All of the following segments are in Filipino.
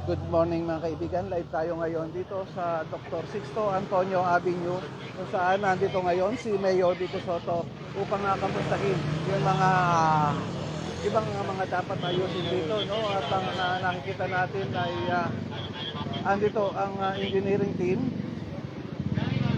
Good morning mga kaibigan, live tayo ngayon dito sa Dr. Sixto Antonio Avenue kung saan nandito ngayon si Mayor Vico Sotto upang kamustahin yung mga ibang mga dapat ayusin dito, no? At ang nakikita natin ay andito ang engineering team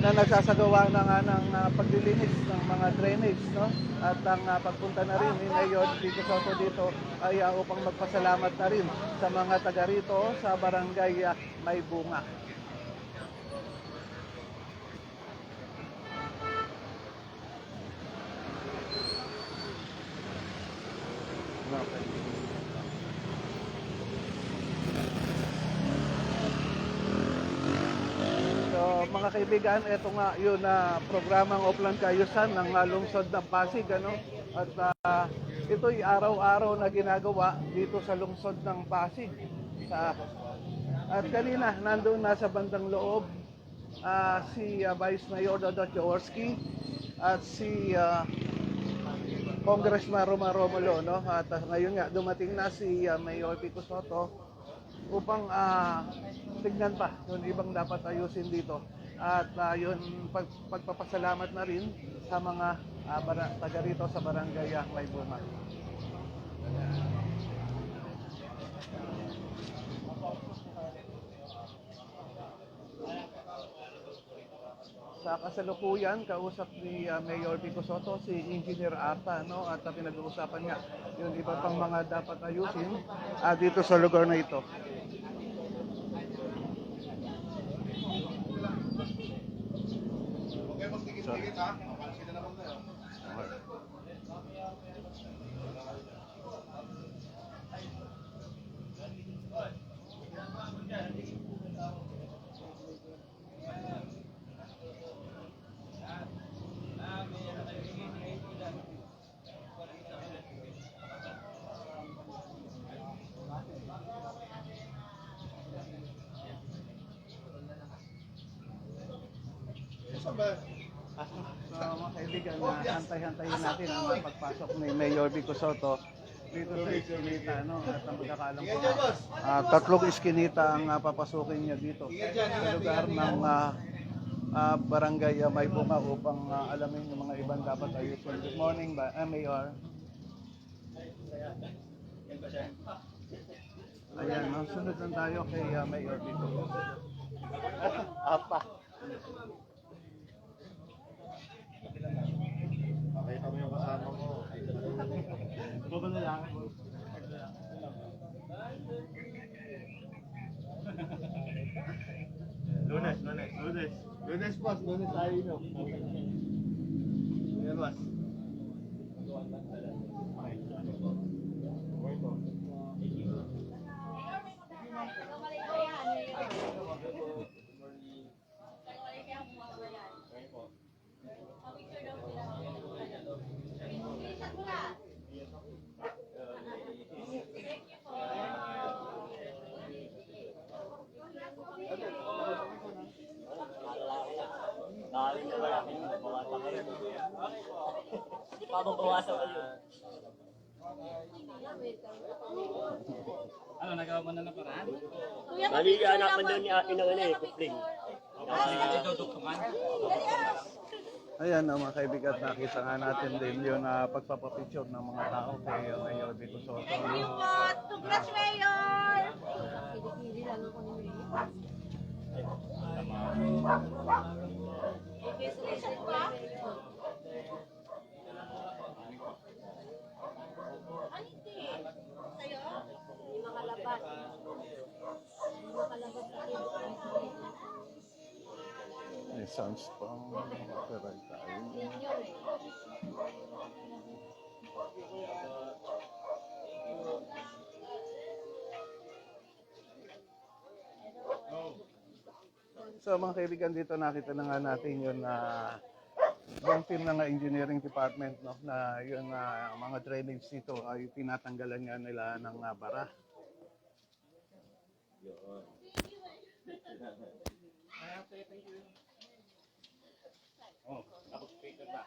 na nagsasagawa na nga ng paglilinis ng mga drainage, no? At ang pagpunta na rin ni Mayor Vico Sotto dito ay upang magpasalamat na rin sa mga taga rito sa barangay May Bunga. Okay. So mga kaibigan, ito nga yun na programang Oplan Kayusan ng lungsod ng Pasig, ano? At ito'y araw-araw na ginagawa dito sa lungsod ng Pasig. At kanina, nandun nasa bandang loob si Vice Mayor Dodot Jaworski at si Congressman Roma Romulo, no? At ngayon nga dumating na si Mayor Vico Sotto upang tignan pa yung ibang dapat ayusin dito. At yun, pagpapasalamat na rin sa mga taga rito sa barangay May Bunga. Sa kasalukuyan, kausap ni Mayor Vico Sotto si Engineer Arta, no? At pinag-uusapan niya yung iba pang mga dapat ayusin dito sa lugar na ito. So mga kaibigan, hantay-hantayin natin ang pagpasok ni Mayor Vico Sotto dito sa iskinita, no? At ang pagkakalam ko, tatlong iskinita ang papasukin niya dito sa lugar ng barangay May Bunga upang alamin yung mga ibang dapat ayusin. Good morning, Mayor. Ayan, sunod lang tayo kay Mayor Vico. Apa. Okay kami yung kasama mo. Ito ba na lang? Lunes, boss. Lunes tayo yun. Lunes, boss. Pababawasan kayo. Ano, nagawa mo na ng paraan? Naligaanapan daw ni Ate ng kupling. Ayan, mga kaibigan, nakita nga natin din yung pagpapapicture ng mga tao kay Mayor Vico Sotto. Thank you po! Congrats, Mayor! Sa'yo? Hindi makalabas. Hindi makalabas sa May sounds pang operan tayo. So mga kaibigan, dito nakita na nga natin yun na buong team ng engineering department, no, na yun mga drainage dito ay tinatanggalan nga nila ng bara. Oh, tapos speaker ba?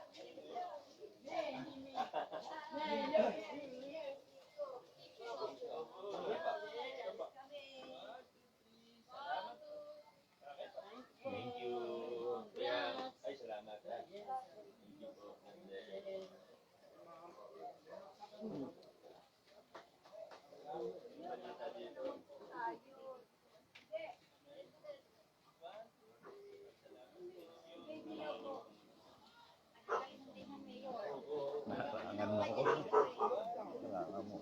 Naharangan mo ko. Harangan mo.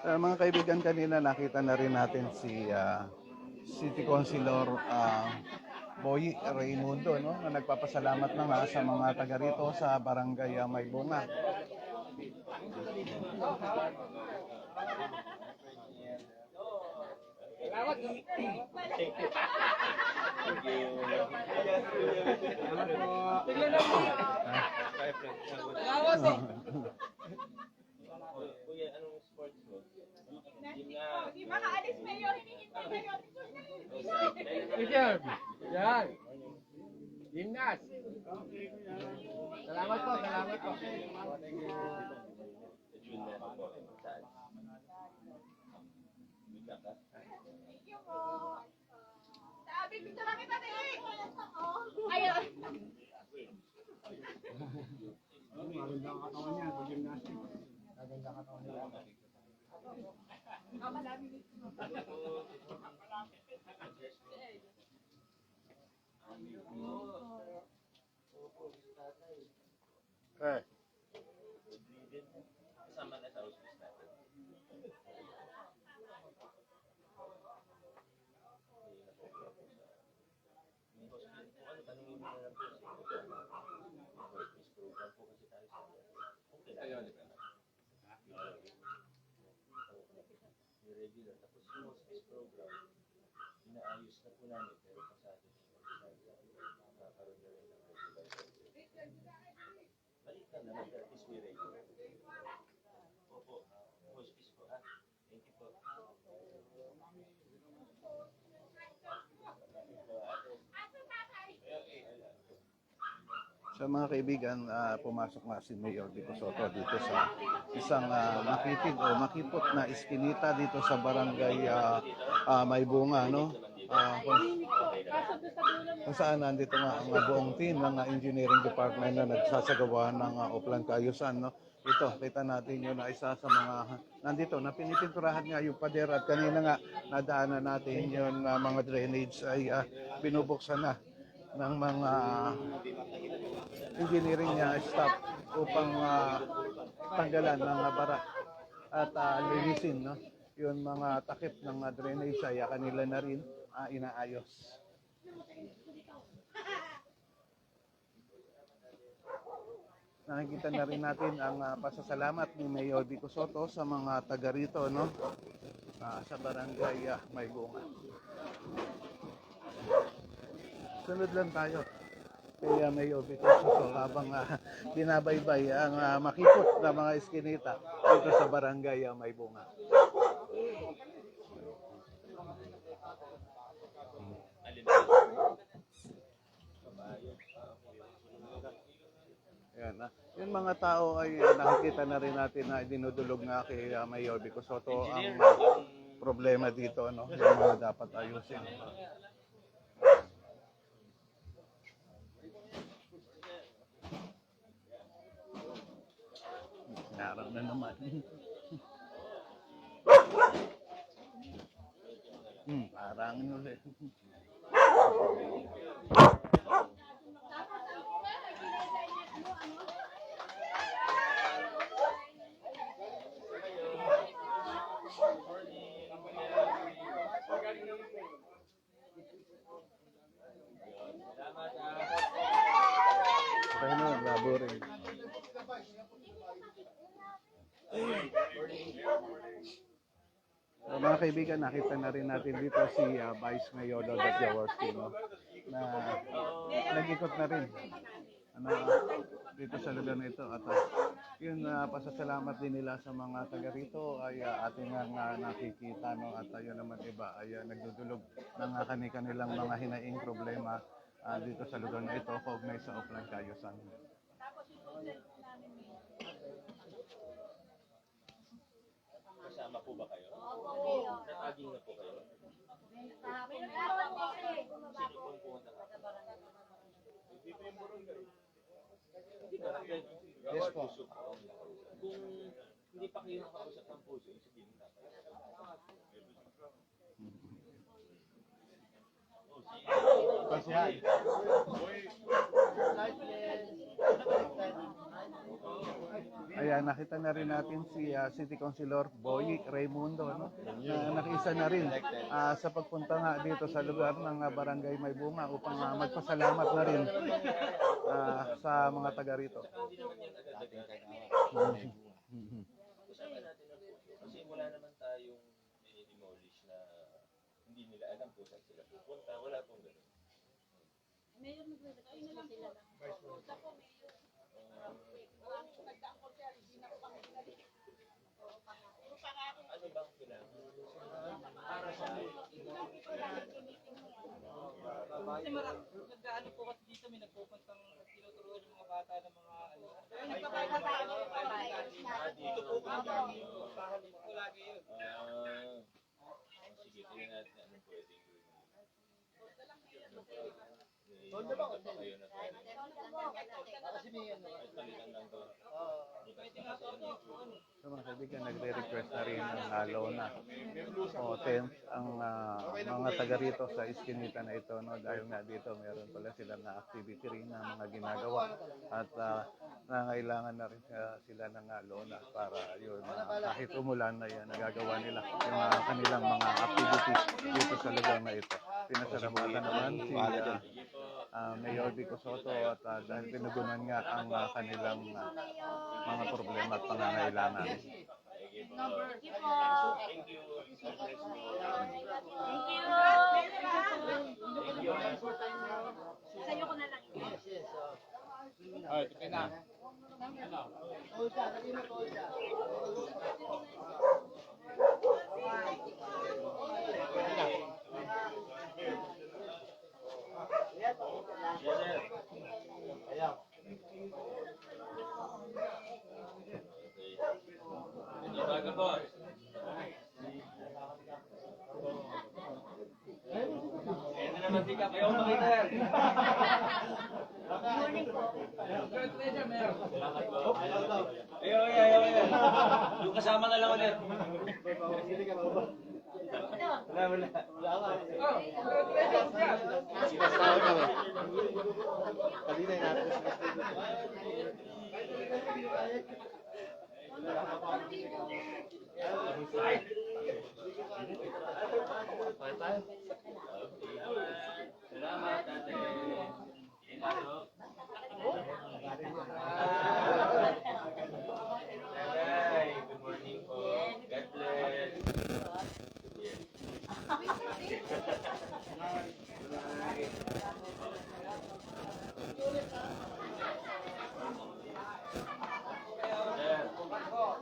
Mga kaibigan, kanina nakita na rin natin si City Councilor Boy Raimundo, no, na nagpapasalamat na nga sa mga taga rito sa Barangay Maybunga. Hindi makaalis mayor, hinihintay mayor. Teacher, yan. Gymnast. Salamat po, salamat po. Thank you po. Sabi, picture lang kita, Rik. Ayun. Magandang katawan niya, pag gymnastic. Magandang katawan niya. Eh, Kasama na sa hospice natin. May hospice po, tanungin mo na lang po sa hospice program po kasi tayo sa okay lang. Yung regular. Tapos yung hospice program, inaayos na po namin pero pa sa atin nakakaroon na rin ng regular. Balik na naman, at least may regular. Opo, hospice po ha. Thank you po. sa mga kaibigan, pumasok na si Mayor Vico Soto dito sa isang makitid o makipot na iskinita dito sa Barangay Maybunga, no? Kung saan nandito nga ang buong team ng engineering department na nagsasagawa ng upland kaayusan, no? Ito, kita natin yun na isa sa mga nandito na pinipinturahan nga yung pader at kanina nga nadaanan natin yung mga drainage ay binubuksan na ng mga engineering niya staff upang tanggalan ng bara at linisin, no? Yung mga takip ng drainage ay kanila na rin inaayos. Nakikita na rin natin ang pasasalamat ni Mayor Vico Soto sa mga taga rito, no? Sa Barangay Maybunga. Sunod lang tayo kay Mayor Vico Soto habang binabaybay ang makipot na mga iskinita dito sa Barangay Maybunga. Yan, yung mga tao ay nakikita na rin natin na dinudulog nga kay Mayor Vico Soto ang problema dito, no? Yung mga dapat ayusin. Narang na naman. Parang ulit. Okay na, laboring. So, mga kaibigan, nakita na rin natin dito si Vice Mayor Lodat Jaworski, no? Na nag-ikot na rin ano, dito sa lugar na ito. At yun, pasasalamat din nila sa mga taga rito ay ating nga nakikita, no? At yun naman iba ay nagdudulog ng kanilang mga hinaing problema dito sa lugar na ito kaugnay sa Oplan Kayusan. Kasama po ba kayo? Nataging na po kayo? Pinagkaroon ko eh. Sino pong pumunta ka? Dito yung barangay. Hindi ba? Yes po. Puso po. Kung hindi pa kayo nakausap ng puso, sabihin na kayo. Pasihan. Ayan, nakita na rin natin si City Councilor Boy Raimundo, no? Na nakiisa na rin sa pagpunta nga dito sa lugar ng Barangay May Bunga upang magpasalamat na rin sa mga taga rito. Hindi naman yan agad-agad. Usapan natin na kasi wala naman tayong demolish na hindi nila alam kung saan sila pupunta. Wala pong gano'n. Mayor, ayun na lang sila lang. Sa po, Mayor. Maraming nagdaan ko siya, hindi na ko pang binalik. Ano bang kailangan? Para sa Kasi nag-ano po kasi dito, may nagpupuntang tinuturuan yung mga bata ng mga ano. dito po kami. Dito po lagi yun. Sige, tingnan natin anong pwedeng gawin. Solda ba kayo na tayo? Kasi may ano. Ay, palitan lang to. So mga kaibigan, nagre-request na rin ng lona o tent ang mga taga rito sa iskinita na ito, no? Dahil nga dito meron pala silang activity rin na mga ginagawa at nangailangan na rin sila ng lona para yun, kahit umulan na yan, nagagawa nila yung kanilang mga activities dito sa lugar na ito. Pinasalamatan naman si Mayor Vico Soto at dahil pinugunan nga ang kanilang mga problema at pangangailangan. Sa'yo ko na lang. Ito ka na. Baga boss. Ayan na naman sika. Kayo makita yan. Ayaw. Yung kasama na lang ulit. Wala. Sinasabi kami. Kanina yung natin. Salamat, ate. Tatay, good morning po. God bless.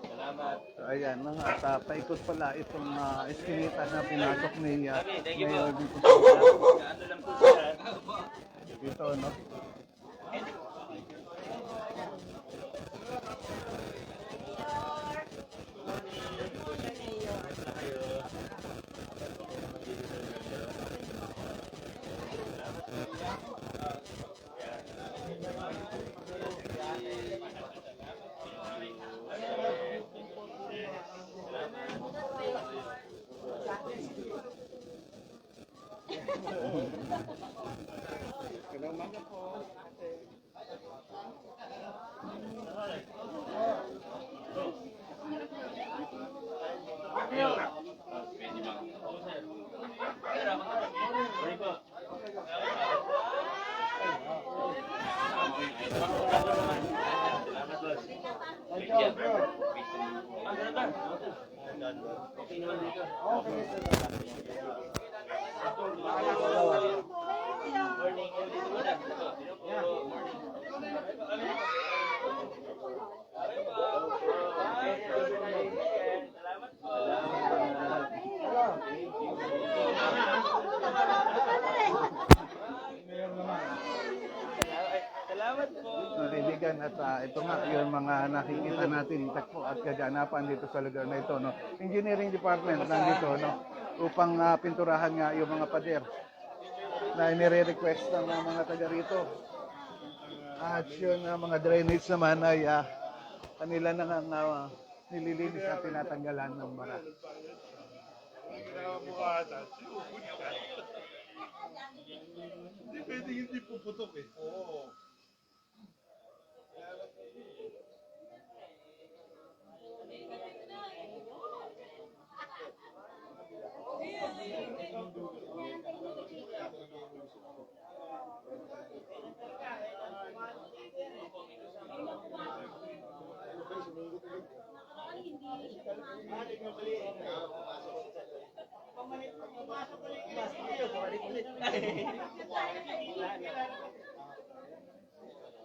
Salamat. So ayan, no? At paikot pala itong iskinita na pinasok ni Mayor Vico Soto. Ano lang po siya. Dito, no? Okay naman dito. Morning. Morning. kaibigan, at ito nga yung mga nakikita natin takbo at kaganapan dito sa lugar na ito, no. Engineering Department nandito, no, upang pinturahan nga yung mga pader na inire-request ng mga taga rito. At yung mga drainage naman ay kanila na nga nililinis at tinatanggalan ng bara. Hindi pwede hindi puputok eh. Oo.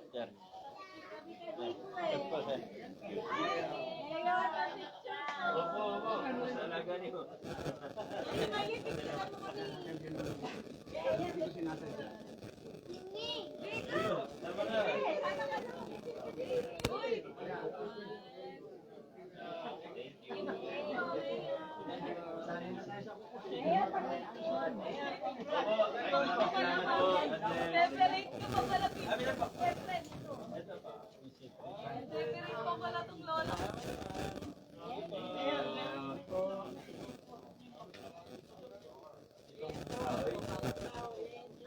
Yan. Opo, opo. Sa alaga niyo. Tama na. Separate ko pa pala separate pa pala tong lola.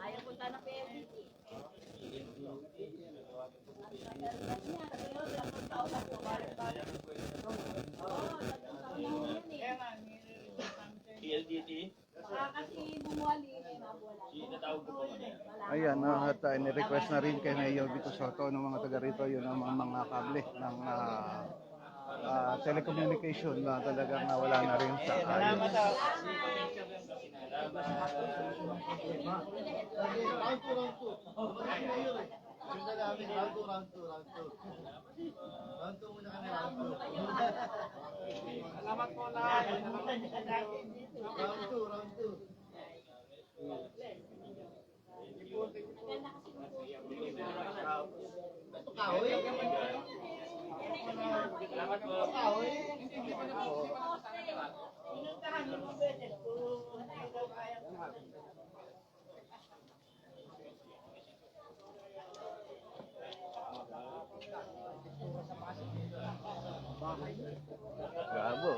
Ayaw punta na PLDT. PLDT. Kasi bumuwali, nabuwala. Natawag ko po kami. Ayan, at ni-request na rin kay Mayor Vito Soto ng mga taga rito yun ang mga kable ng telecommunication na talagang wala na rin sa ayos. Salamat po lahat. Round 2. Salamat po. Bravo.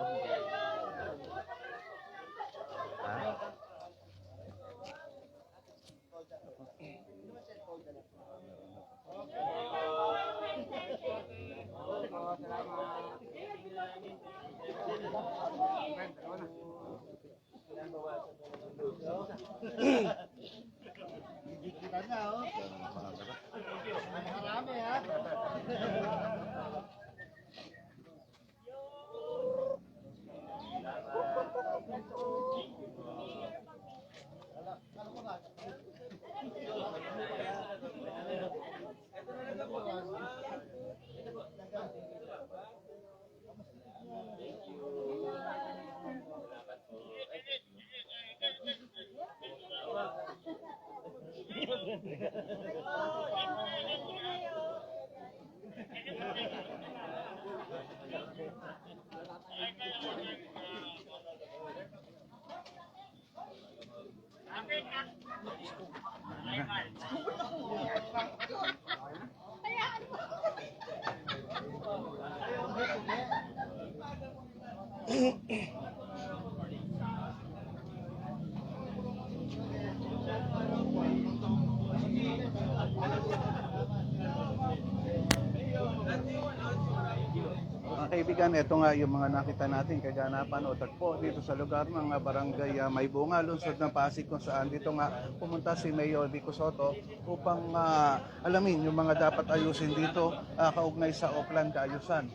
Kita na oh. Marami ha. Mga kaibigan, ito nga yung mga nakita natin kaganapan o tagpo dito sa lugar ng barangay Maybunga, lungsod ng Pasig, kung saan dito nga pumunta si Mayor Vico Soto upang alamin yung mga dapat ayusin dito kaugnay sa Oplan Kaayusan.